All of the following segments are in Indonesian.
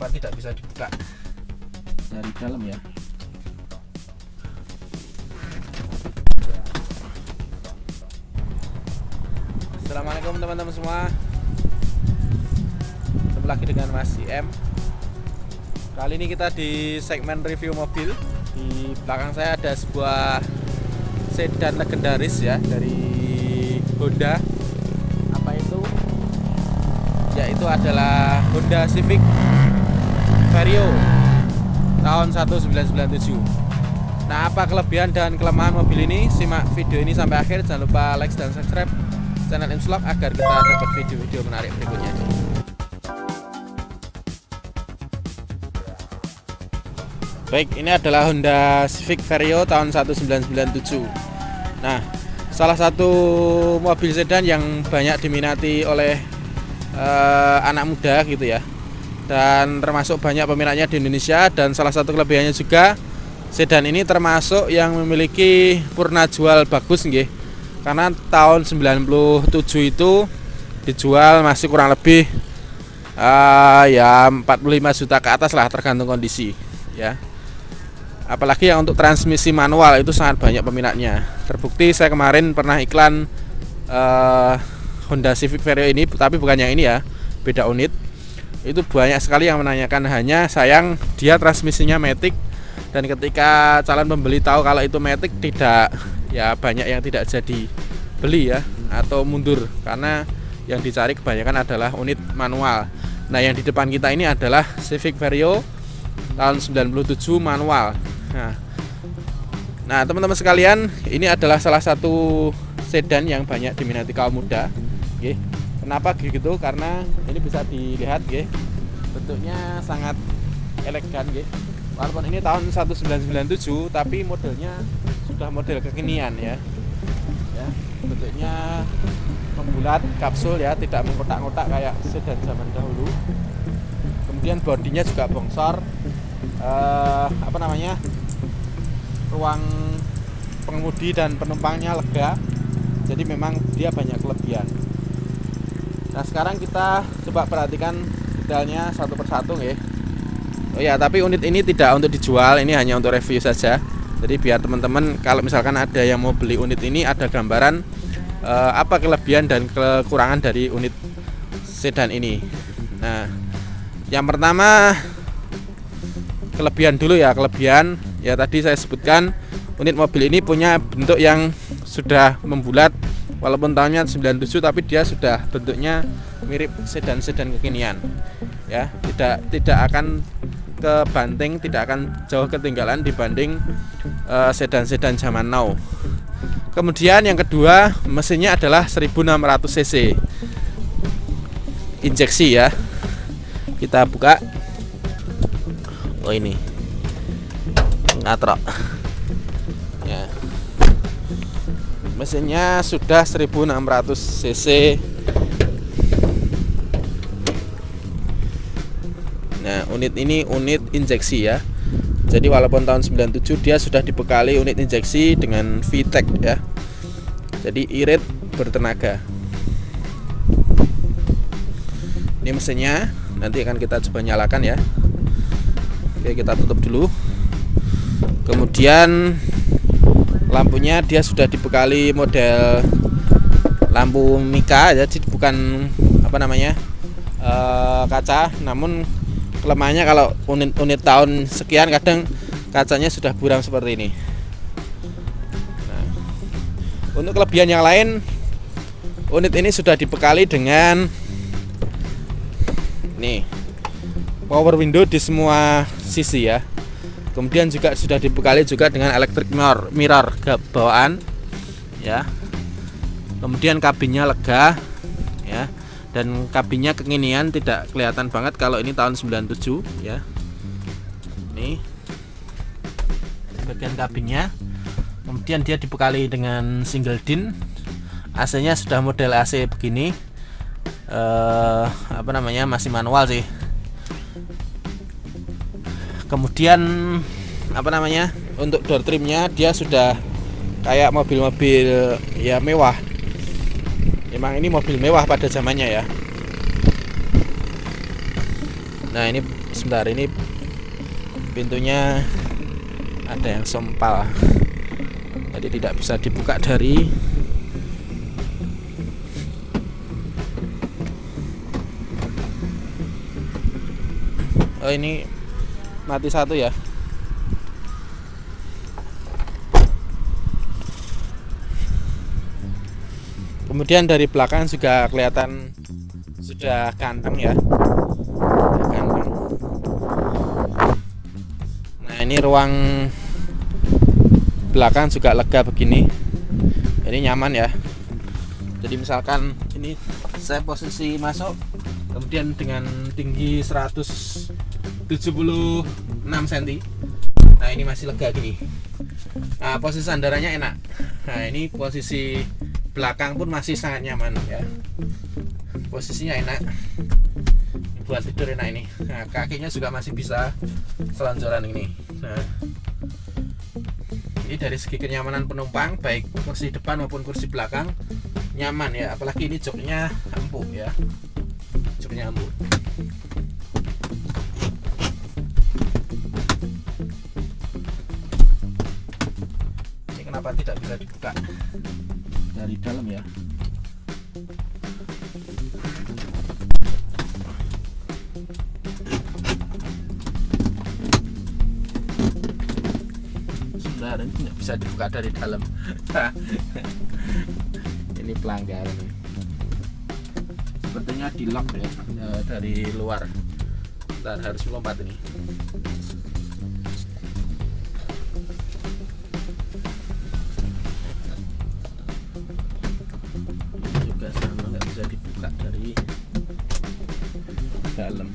kenapa tidak bisa dibuka dari dalam ya. Assalamualaikum teman-teman semua, ketemu lagi dengan Mas IM. Kali ini kita di segmen review mobil. Di belakang saya ada sebuah sedan legendaris ya dari Honda. Apa itu? Yaitu adalah Honda Civic Vario tahun 1997. Nah, apa kelebihan dan kelemahan mobil ini? Simak video ini sampai akhir. Jangan lupa like dan subscribe channel Imslog agar kita dapat video-video menarik berikutnya. Baik, ini adalah Honda Civic Vario tahun 1997. Nah, salah satu mobil sedan yang banyak diminati oleh anak muda gitu ya, dan termasuk banyak peminatnya di Indonesia. Dan salah satu kelebihannya juga, sedan ini termasuk yang memiliki purna jual bagus nggih. Karena tahun 97 itu dijual masih kurang lebih ya 45 juta ke atas lah, tergantung kondisi ya. Apalagi yang untuk transmisi manual itu sangat banyak peminatnya. Terbukti saya kemarin pernah iklan Honda Civic Vario ini, tapi bukan yang ini ya, beda unit. Itu banyak sekali yang menanyakan, hanya sayang dia transmisinya matic. Dan ketika calon pembeli tahu kalau itu matic, tidak, ya banyak yang tidak jadi beli ya, atau mundur, karena yang dicari kebanyakan adalah unit manual. Nah, yang di depan kita ini adalah Civic Vario tahun 97 manual. Nah, teman-teman sekalian, ini adalah salah satu sedan yang banyak diminati kaum muda. Oke. Kenapa gitu? Karena ini bisa dilihat, bentuknya sangat elegan. Walaupun ini tahun 1997, tapi modelnya sudah model kekinian ya. Bentuknya membulat, kapsul ya, tidak mengkotak-kotak kayak sedan zaman dahulu. Kemudian bodinya juga bongsor. Ruang pengemudi dan penumpangnya lega. Jadi memang dia banyak kelebihan. Nah, sekarang kita coba perhatikan detailnya satu persatu ya. Oh ya, tapi unit ini tidak untuk dijual, ini hanya untuk review saja. Jadi biar teman-teman kalau misalkan ada yang mau beli unit ini, ada gambaran apa kelebihan dan kekurangan dari unit sedan ini. Nah, yang pertama kelebihan dulu ya. Kelebihan ya tadi saya sebutkan, unit mobil ini punya bentuk yang sudah membulat. Walaupun tahunnya 97, tapi dia sudah bentuknya mirip sedan-sedan kekinian ya. Tidak akan kebanting, tidak akan jauh ketinggalan dibanding sedan-sedan zaman now. Kemudian yang kedua, mesinnya adalah 1600 cc injeksi ya. Kita buka. Oh, ini ngatrok ya. Mesinnya sudah 1600 cc. Nah, unit ini unit injeksi ya. Jadi walaupun tahun 97 dia sudah dibekali unit injeksi dengan VTEC ya. Jadi irit bertenaga. Ini mesinnya, nanti akan kita coba nyalakan ya. Oke, kita tutup dulu. Kemudian lampunya dia sudah dibekali model lampu mika, jadi bukan kaca. Namun kelemahannya kalau unit tahun sekian kadang kacanya sudah buram seperti ini. Nah, untuk kelebihan yang lain, unit ini sudah dibekali dengan nih power window di semua sisi ya. Kemudian juga sudah dibekali juga dengan electric mirror bawaan ya. Kemudian kabinnya lega ya, dan kabinnya kekinian, tidak kelihatan banget kalau ini tahun 97 ya. Ini bagian kabinnya. Kemudian dia dibekali dengan single din. AC-nya sudah model AC begini. Masih manual sih. Kemudian untuk door trimnya dia sudah kayak mobil-mobil ya mewah. Emang ini mobil mewah pada zamannya ya. Nah, ini sebentar, ini pintunya ada yang sempal, jadi tidak bisa dibuka dari ini mati satu ya. Kemudian dari belakang juga kelihatan sudah ganteng ya, ganteng. Nah ini ruang belakang juga lega begini, ini nyaman ya. Jadi misalkan ini saya posisi masuk, kemudian dengan tinggi 176 cm, nah ini masih lega gini. Nah posisi sandarannya enak. Nah ini posisi belakang pun masih sangat nyaman ya, posisinya enak buat tidur, enak ini. Nah kakinya juga masih bisa selonjoran ini. Nah ini dari segi kenyamanan penumpang, baik kursi depan maupun kursi belakang nyaman ya, apalagi ini joknya empuk ya, joknya empuk. Ini kenapa tidak bisa dibuka dari dalam ya? Sebenarnya ini tidak bisa dibuka dari dalam. Ini pelanggaran. Sepertinya di lock ya, dari luar. Dan harus melompat ini. Juga sama, nggak bisa dibuka dari dalam.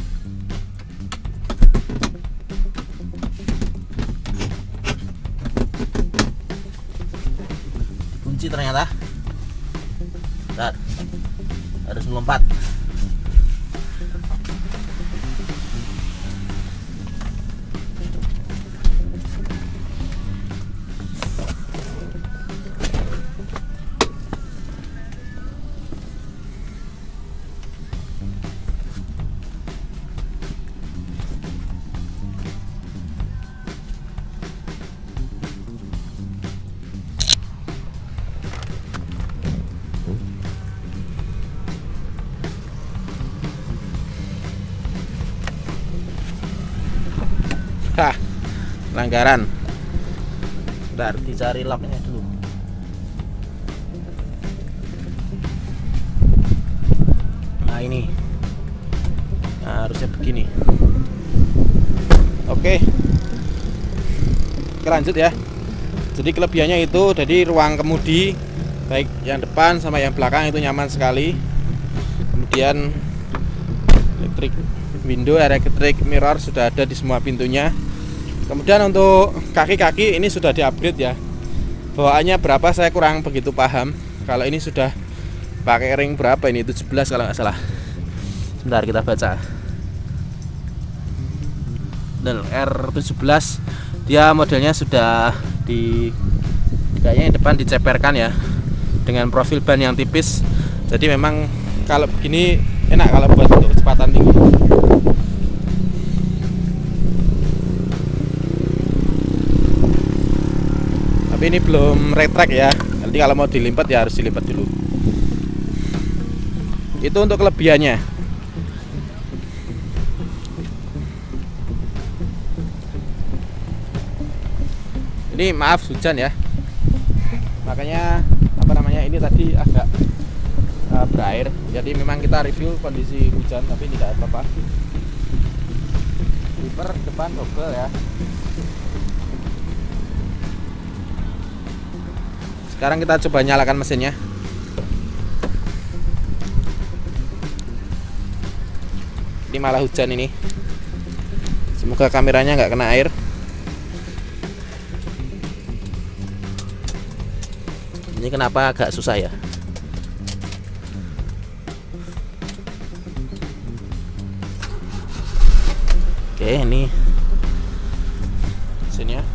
Kunci ternyata. Bentar, harus melompat. Hah, pelanggaran. Bentar, dicari locknya dulu. Nah ini, nah, harusnya begini. Oke, kita lanjut ya. Jadi kelebihannya itu, jadi ruang kemudi baik yang depan sama yang belakang itu nyaman sekali. Kemudian electric window, electric mirror sudah ada di semua pintunya. Kemudian untuk kaki-kaki ini sudah di-upgrade ya. Bawaannya berapa saya kurang begitu paham. Kalau ini sudah pakai ring berapa ini, 17 kalau nggak salah. Sebentar kita baca. Dan R17 dia modelnya sudah kayaknya yang depan diceperkan ya, dengan profil ban yang tipis. Jadi memang kalau begini enak kalau buat untuk kecepatan tinggi. Tapi ini belum retract ya, nanti kalau mau dilipat ya harus dilipat dulu. Itu untuk kelebihannya. Ini maaf hujan ya, makanya ini tadi agak berair. Jadi memang kita review kondisi hujan, tapi tidak apa-apa. Wiper depan double ya. Sekarang kita coba nyalakan mesinnya. Ini malah hujan ini. Semoga kameranya nggak kena air. Ini kenapa agak susah ya? Oke, ini mesinnya.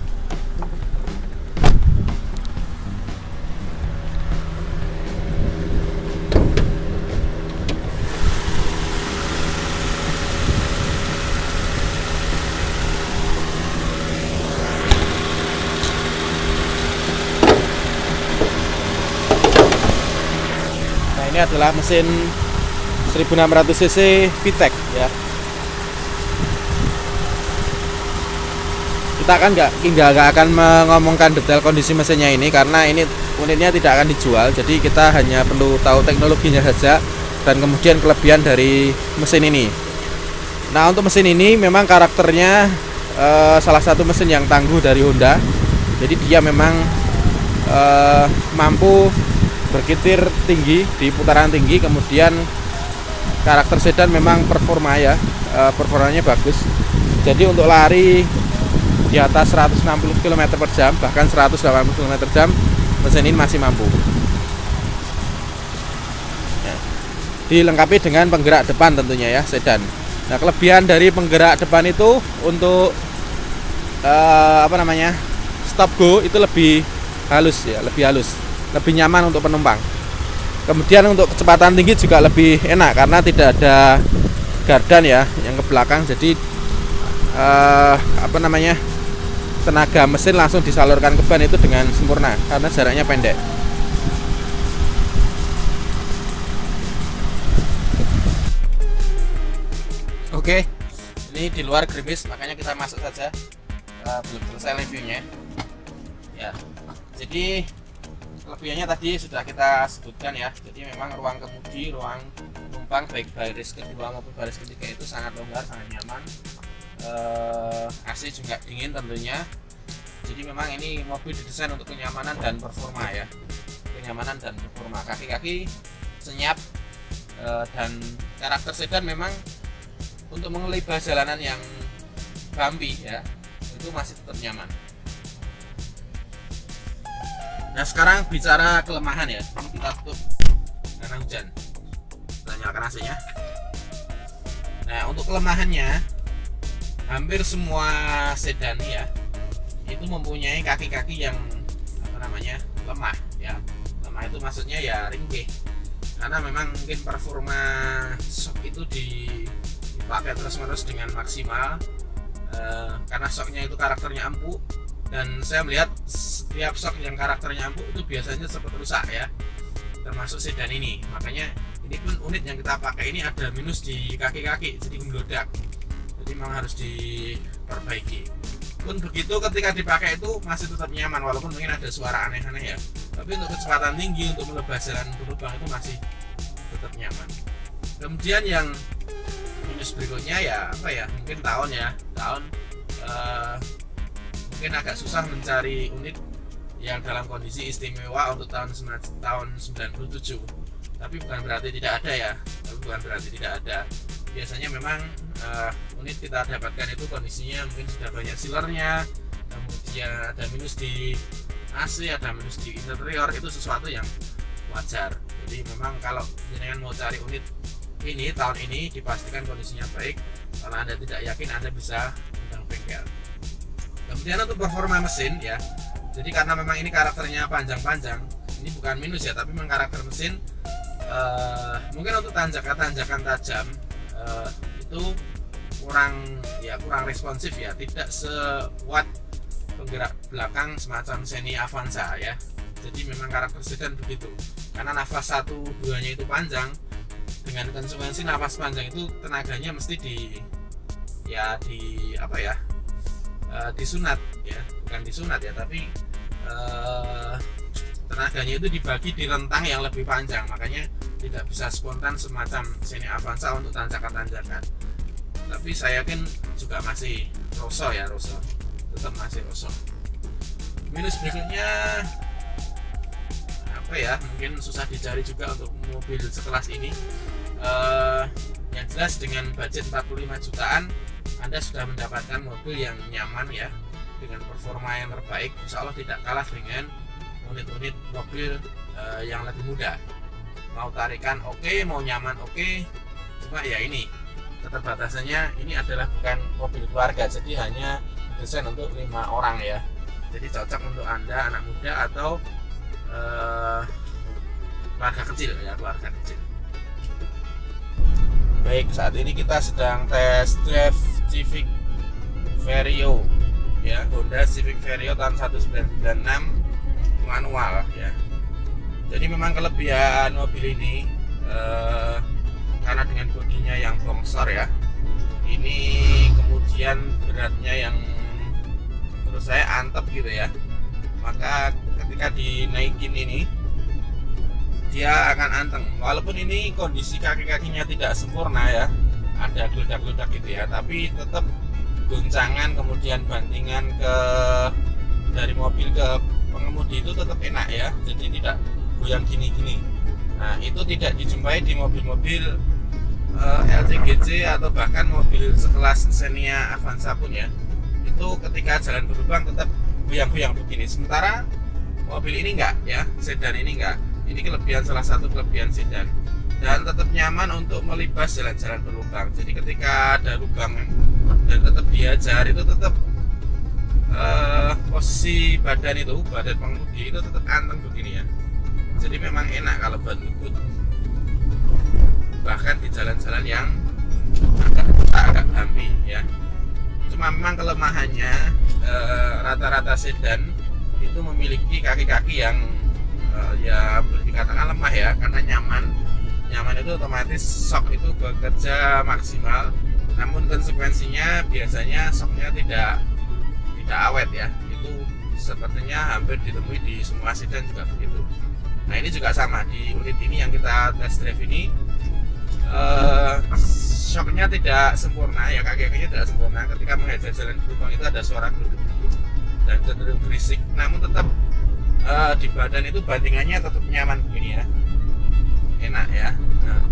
Ini adalah mesin 1600 cc VTEC ya. Kita kan nggak akan mengomongkan detail kondisi mesinnya ini karena ini unitnya tidak akan dijual. Jadi kita hanya perlu tahu teknologinya saja dan kemudian kelebihan dari mesin ini. Nah, untuk mesin ini memang karakternya salah satu mesin yang tangguh dari Honda. Jadi dia memang mampu berkitir tinggi di putaran tinggi, kemudian karakter sedan memang performanya bagus. Jadi untuk lari di atas 160 km per jam, bahkan 180 km per jam, mesin ini masih mampu ya. Dilengkapi dengan penggerak depan tentunya ya, sedan. Nah, kelebihan dari penggerak depan itu untuk stop go itu lebih halus ya, lebih nyaman untuk penumpang. Kemudian untuk kecepatan tinggi juga lebih enak karena tidak ada gardan ya yang ke belakang. Jadi tenaga mesin langsung disalurkan ke ban itu dengan sempurna karena jaraknya pendek. Oke, ini di luar gerimis, makanya kita masuk saja. Belum selesai reviewnya ya. Jadi kelebihannya tadi sudah kita sebutkan ya. Jadi memang ruang kemudi, ruang penumpang baik baris kedua maupun baris ketiga itu sangat longgar, sangat nyaman. AC juga dingin tentunya. Jadi memang ini mobil didesain untuk kenyamanan dan performa ya. Kenyamanan dan performa, kaki-kaki senyap, dan karakter sedan memang untuk mengelibah jalanan yang bumpy ya, itu masih tetap nyaman. Nah, sekarang bicara kelemahan ya. Ini kita tutup karena hujan. Kita nyalakan AC-nya. Nah, untuk kelemahannya, hampir semua sedan ya itu mempunyai kaki-kaki yang lemah ya. Lemah itu maksudnya ya ringkih, karena memang mungkin performa shock itu dipakai terus-menerus dengan maksimal, karena shocknya itu karakternya empuk, dan saya melihat setiap shock yang karakternya empuk itu biasanya sempat rusak ya, termasuk sedan ini. Makanya ini pun unit yang kita pakai ini ada minus di kaki-kaki, jadi membludak. Jadi memang harus diperbaiki. Pun begitu ketika dipakai itu masih tetap nyaman, walaupun mungkin ada suara aneh-aneh ya. Tapi untuk kecepatan tinggi, untuk melebah jalan penumpang itu masih tetap nyaman. Kemudian yang minus berikutnya ya mungkin tahun mungkin agak susah mencari unit yang dalam kondisi istimewa untuk tahun 97. Tapi bukan berarti tidak ada ya. Biasanya memang unit kita dapatkan itu kondisinya mungkin sudah banyak sealernya, kemudian ada minus di AC, ada minus di interior, itu sesuatu yang wajar. Jadi memang kalau jenengan mau cari unit ini tahun ini dipastikan kondisinya baik. Kalau Anda tidak yakin, Anda bisa undang bengkel. Kemudian untuk performa mesin ya, jadi karena memang ini karakternya panjang-panjang, ini bukan minus ya, tapi memang karakter mesin mungkin untuk tanjakan-tanjakan tajam itu kurang responsif ya, tidak sekuat penggerak belakang semacam Xenia Avanza ya. Jadi memang karakter sedan begitu, karena nafas 1-2-nya itu panjang, dengan konsekuensi nafas panjang itu tenaganya mesti disunat ya, bukan disunat ya, tapi tenaganya itu dibagi di rentang yang lebih panjang, makanya tidak bisa spontan semacam Xenia Avanza untuk tanjakan-tanjakan. Tapi saya yakin juga masih roso, tetap masih roso. Minus berikutnya mungkin susah dicari juga untuk mobil sekelas ini. Yang jelas dengan budget 45 jutaan Anda sudah mendapatkan mobil yang nyaman ya, dengan performa yang terbaik. Insya Allah tidak kalah dengan unit-unit mobil yang lebih mudah. Mau tarikan oke, mau nyaman oke, cuma ya ini keterbatasannya, ini adalah bukan mobil keluarga, jadi hanya desain untuk 5 orang ya. Jadi cocok untuk Anda, anak muda atau keluarga kecil ya, keluarga kecil. Baik, saat ini kita sedang test drive Civic Vario ya, Honda Civic Vario tahun 1996 manual ya. Jadi memang kelebihan mobil ini karena dengan bodinya yang bongsor ya, ini kemudian beratnya yang menurut saya antep gitu ya, maka ketika dinaikin ini dia akan anteng. Walaupun ini kondisi kaki-kakinya tidak sempurna ya, ada geledak-geledak gitu ya, tapi tetap goncangan kemudian bantingan dari mobil ke pengemudi itu tetap enak ya, jadi tidak goyang gini-gini. Nah, itu tidak dijumpai di mobil-mobil LCGC atau bahkan mobil sekelas Xenia Avanza pun ya. Itu ketika jalan berlubang tetap goyang-goyang begini. Sementara mobil ini enggak ya, sedan ini enggak. Ini kelebihan, salah satu kelebihan sedan. Dan tetap nyaman untuk melibas jalan-jalan berlubang. Jadi ketika ada lubang dan tetap diajar, itu tetap posisi badan pengemudi itu tetap anteng begini ya. Jadi memang enak kalau ban ngebut, bahkan di jalan-jalan yang agak bumpy ya. Cuma memang kelemahannya rata-rata sedan itu memiliki kaki-kaki yang ya boleh dikatakan lemah ya, karena nyaman itu otomatis shock itu bekerja maksimal, namun konsekuensinya biasanya shocknya tidak awet ya. Itu sepertinya hampir ditemui di semua sedan juga begitu. Nah, ini juga sama di unit ini yang kita test drive ini, shocknya tidak sempurna ya, kaki-kakinya tidak sempurna. Ketika mengejar jalan berlubang itu ada suara geruduk-geruduk dan cenderung berisik, namun tetap di badan itu bantingannya tetap nyaman begini ya, enak ya. Nah,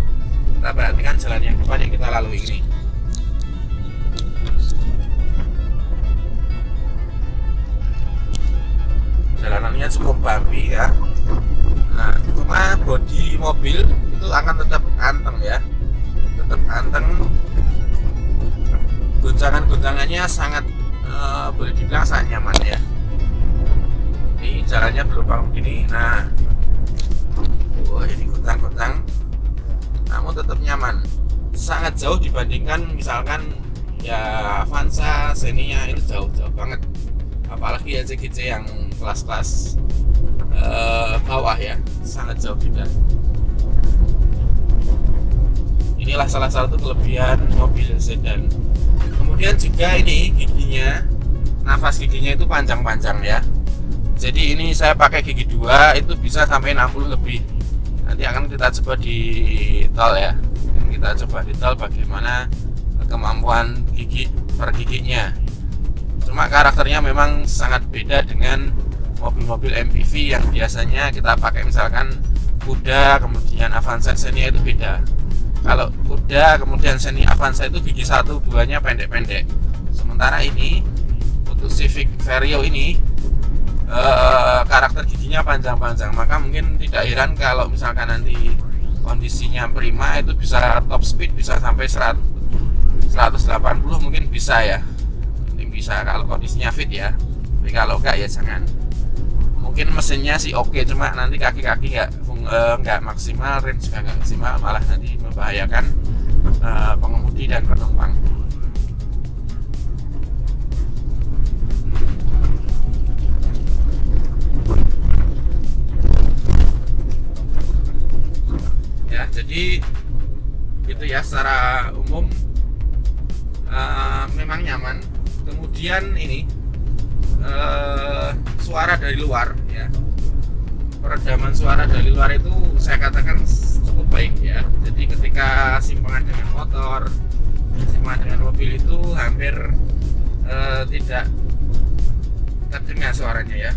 kita perhatikan jalan yang depan yang kita lalui ini. Jalanannya cukup bumpy ya. Nah, cuma bodi mobil itu akan tetap anteng ya, tetap anteng. Goncangannya sangat boleh dibilang sangat nyaman ya. Ini jalannya berlubang begini. Nah, ini goncang-goncang, namun tetap nyaman. Sangat jauh dibandingkan misalkan ya Avanza, Xenia, itu jauh banget. Apalagi LCGC yang kelas-kelas bawah ya, sangat jauh beda. Inilah salah satu kelebihan mobil sedan. Kemudian juga ini giginya, nafas giginya itu panjang-panjang ya. Jadi ini saya pakai gigi 2 itu bisa sampai 60 lebih. Nanti akan kita coba di tol ya. Kita coba di tol bagaimana kemampuan gigi per giginya. Cuma karakternya memang sangat beda dengan mobil-mobil MPV yang biasanya kita pakai, misalkan Kuda kemudian Avanza Xenia itu beda. Kalau Kuda kemudian Xenia Avanza itu gigi 1-2-nya pendek-pendek. Sementara ini untuk Civic Vario ini karakter giginya panjang-panjang, maka mungkin tidak heran kalau misalkan nanti kondisinya prima itu bisa top speed bisa sampai 180 mungkin bisa ya. Bisa kalau kondisinya fit ya, tapi kalau enggak ya jangan. Mungkin mesinnya sih oke, cuma nanti kaki-kaki nggak maksimal, rem juga nggak maksimal, malah nanti membahayakan pengemudi dan penumpang. Ya, jadi gitu ya, secara umum memang nyaman. Kemudian ini suara dari luar ya, peredaman suara dari luar itu saya katakan cukup baik ya. Jadi ketika simpangan dengan motor, simpangan dengan mobil itu hampir tidak terdengar suaranya ya.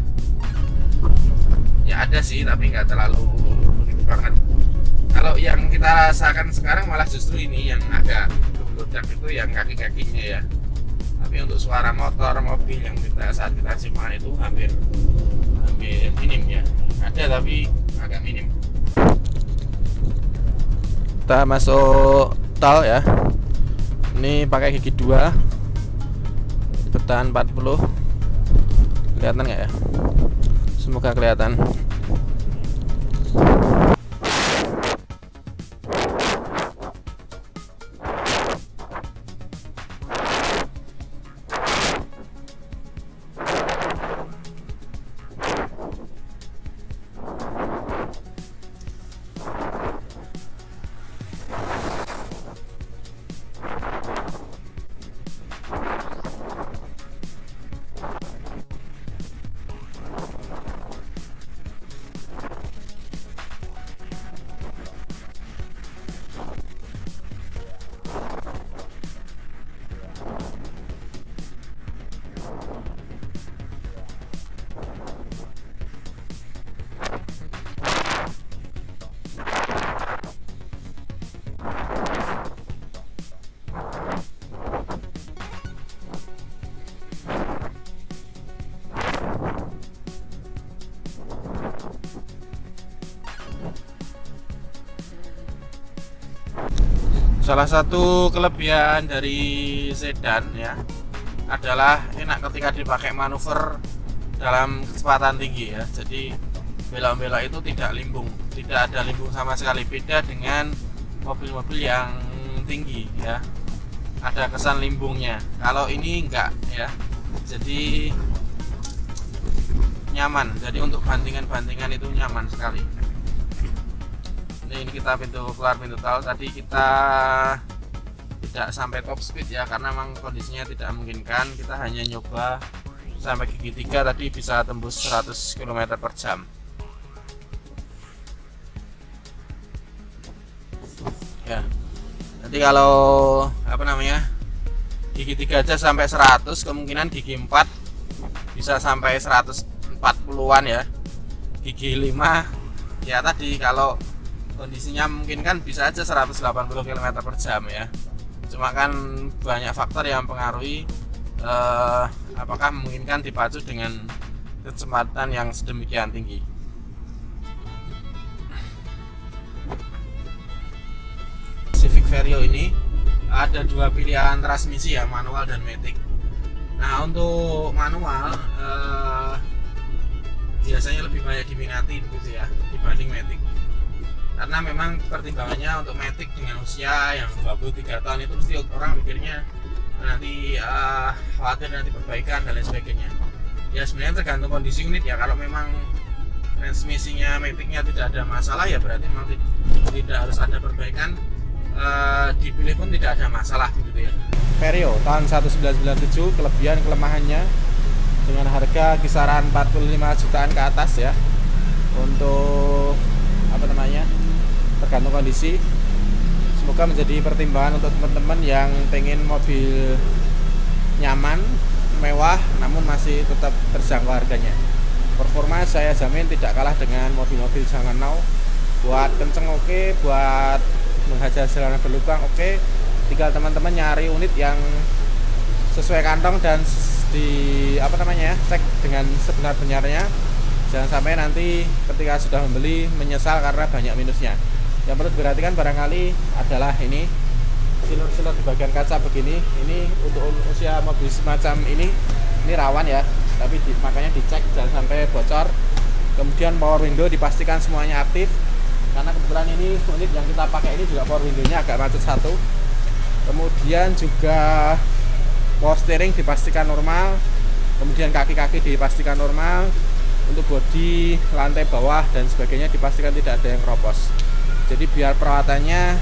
Ya ada sih, tapi nggak terlalu begitu banget. Kalau yang kita rasakan sekarang malah justru ini yang agak gemeludak itu yang kaki-kakinya ya. Tapi untuk suara motor, mobil yang saat kita simpan itu hampir minim ya. Ada tapi agak minim. Kita masuk tol ya. Ini pakai gigi 2, bertahan 40. Kelihatan nggak ya? Semoga kelihatan. Salah satu kelebihan dari sedan ya adalah enak ketika dipakai manuver dalam kecepatan tinggi ya. Jadi belok-belok itu tidak limbung, tidak ada limbung sama sekali. Beda dengan mobil-mobil yang tinggi ya, ada kesan limbungnya. Kalau ini enggak ya, jadi nyaman. Jadi untuk bantingan-bantingan itu nyaman sekali. Ini kita keluar pintu tol. Tadi kita tidak sampai top speed ya, karena memang kondisinya tidak memungkinkan. Kita hanya nyoba sampai gigi 3, tadi bisa tembus 100 km per jam. Ya, nanti kalau gigi 3 aja sampai 100, kemungkinan gigi 4 bisa sampai 140-an ya. Gigi 5 ya tadi kalau kondisinya mungkin kan bisa aja 180 km per jam ya. Cuma kan banyak faktor yang mempengaruhi apakah memungkinkan dipacu dengan kecepatan yang sedemikian tinggi. Civic Vario ini ada dua pilihan transmisi ya, manual dan matic. Nah, untuk manual biasanya lebih banyak diminati gitu ya dibanding matic, karena memang pertimbangannya untuk matic dengan usia yang 23 tahun itu mesti orang pikirnya nanti khawatir nanti perbaikan dan lain sebagainya. Ya sebenarnya tergantung kondisi unit ya. Kalau memang transmisinya maticnya tidak ada masalah ya berarti memang tidak harus ada perbaikan, dipilih pun tidak ada masalah gitu ya. Vario tahun 1997, kelebihan kelemahannya dengan harga kisaran 45 jutaan ke atas ya. Untuk tergantung kondisi. Semoga menjadi pertimbangan untuk teman-teman yang pengen mobil nyaman, mewah, namun masih tetap terjangkau harganya. Performa saya jamin tidak kalah dengan mobil-mobil zaman now. Buat kenceng oke, buat menghajar jalanan berlubang oke. Tinggal teman-teman nyari unit yang sesuai kantong dan cek dengan sebenar-benarnya. Jangan sampai nanti ketika sudah membeli menyesal karena banyak minusnya. Yang perlu diperhatikan barangkali adalah ini silur-silur di bagian kaca begini. Ini untuk usia mobil semacam ini rawan ya, tapi makanya dicek jangan sampai bocor. Kemudian power window dipastikan semuanya aktif, karena kebetulan ini unit yang kita pakai ini juga power window-nya agak macet satu. Kemudian juga power steering dipastikan normal, kemudian kaki-kaki dipastikan normal. Untuk bodi, lantai bawah dan sebagainya dipastikan tidak ada yang keropos. Jadi biar perawatannya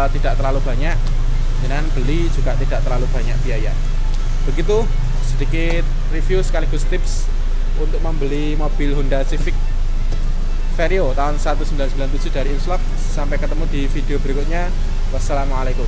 tidak terlalu banyak, dengan beli juga tidak terlalu banyak biaya. Begitu sedikit review sekaligus tips untuk membeli mobil Honda Civic Vario tahun 1997 dari Inslog. Sampai ketemu di video berikutnya. Wassalamualaikum.